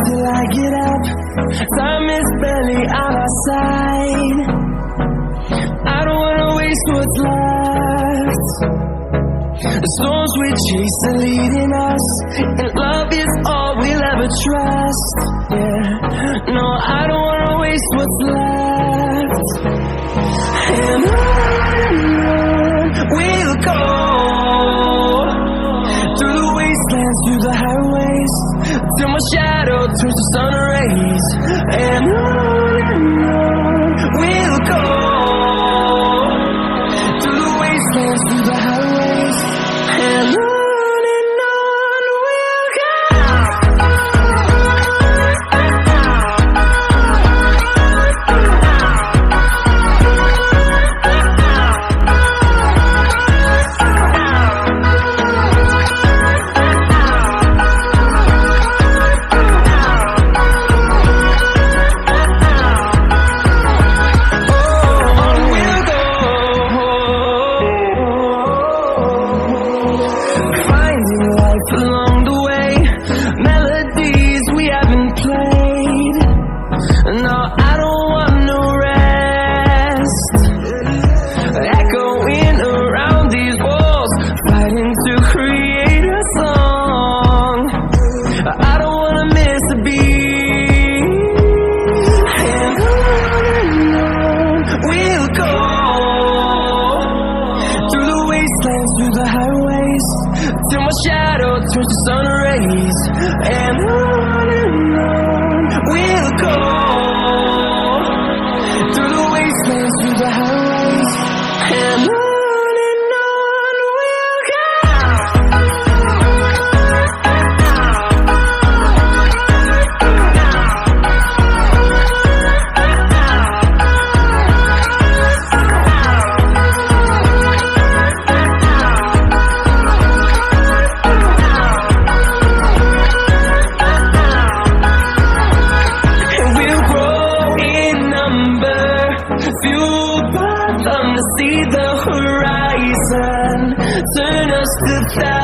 till I get up. Time is barely on our side. I don't wanna waste what's left. The storms we chase are leading us, and love is all we'll ever trust. Yeah, no, I don't wanna waste what's left. And on we'll go, through the wastelands, through the highways, till my shadow turns to sun rays. And on we'll go, through the wastelands, through the highways, and on we'll go. Along the way, melodies we haven't played. No, I don't want no rest. Echoing around these walls, fighting to create a song. I don't wanna miss a beat. And on we'll go, through the wastelands, through the highways, till my shadow turns to sun rays. And on we'll go, through the wastelands, through the highways, and on we'll go. Fueled by them to see the horizon, turn us to thousands.